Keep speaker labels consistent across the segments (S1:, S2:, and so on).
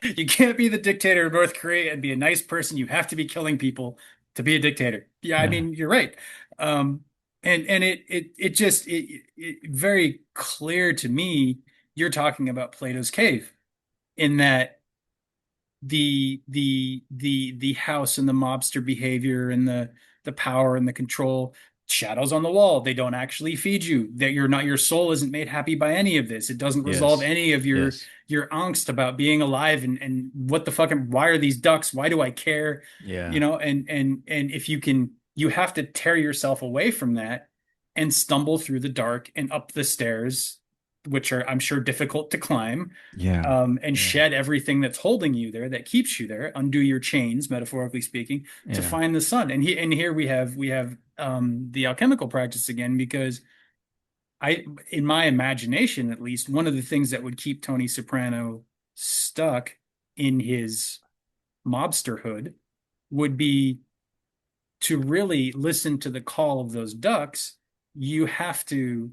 S1: You can't be the dictator of North Korea and be a nice person. You have to be killing people to be a dictator. Yeah, I
S2: Yeah.
S1: mean, you're right. Um, and it just very clear to me you're talking about Plato's cave in that the house and the mobster behavior and the power and the control, shadows on the wall, they don't actually feed you, that you're not, your soul isn't made happy by any of this. It doesn't resolve
S2: Yes.
S1: any of
S2: Yes.
S1: your angst about being alive and what the fuck why are these ducks, why do I care,
S2: Yeah.
S1: and if you can, you have to tear yourself away from that and stumble through the dark and up the stairs, which are, I'm sure, difficult to climb,
S2: Yeah.
S1: and
S2: Yeah.
S1: shed everything that's holding you there, that keeps you there, undo your chains, metaphorically speaking, to
S2: Yeah.
S1: find the sun. And here we have the alchemical practice again, because in my imagination, at least, one of the things that would keep Tony Soprano stuck in his mobsterhood would be to really listen to the call of those ducks. You have to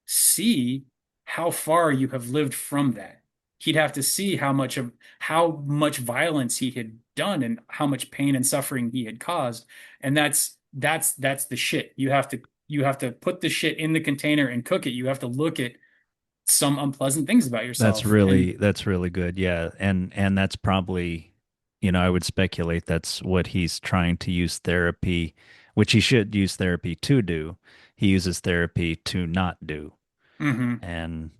S1: see how far you have lived from that. He'd have to see how much violence he had done and how much pain and suffering he had caused. And that's the shit. You have to put the shit in the container and cook it. You have to look at some unpleasant things about
S2: That's
S1: yourself. And
S2: really that's really good. Yeah. And that's probably, I would speculate that's what he's trying to use therapy, which he should use therapy to do. He uses therapy to not do.
S1: hmm
S2: And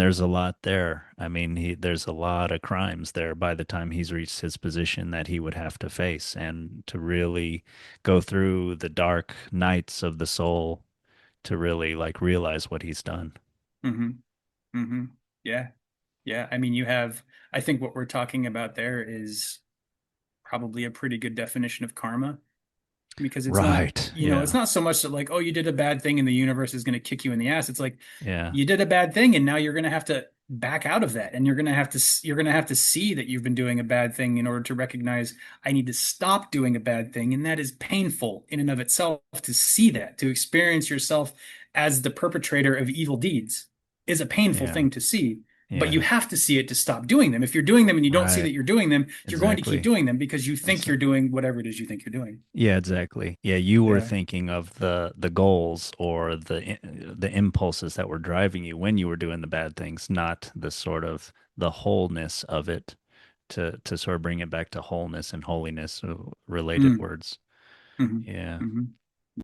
S2: there's a lot there. I mean, there's a lot of crimes there by the time he's reached his position that he would have to face, and to really go through the dark nights of the soul to really like realize what he's done.
S1: hmm hmm yeah. Yeah. I mean, I think what we're talking about there is probably a pretty good definition of karma, because it's not,
S2: Right.
S1: it's
S2: Yeah.
S1: not so much that like, oh, you did a bad thing and the universe is going to kick you in the ass. It's like
S2: Yeah.
S1: you did a bad thing and now you're going to have to back out of that, and you're going to have to see that you've been doing a bad thing in order to recognize I need to stop doing a bad thing, and that is painful in and of itself. To see that, to experience yourself as the perpetrator of evil deeds, is a painful
S2: Yeah.
S1: thing to see. But you
S2: Yeah.
S1: have to see it to stop doing them. If you're doing them and you don't see
S2: Right.
S1: that you're doing them, you're going to keep
S2: Exactly.
S1: doing them because you think
S2: That's
S1: you're doing whatever it is you think you're doing.
S2: Yeah, exactly. Yeah, you were
S1: Yeah.
S2: thinking of the goals or the impulses that were driving you when you were doing the bad things, not the sort of the wholeness of it, to sort of bring it back to wholeness and holiness, related
S1: Mm.
S2: words.
S1: hmm
S2: Yeah.
S1: hmm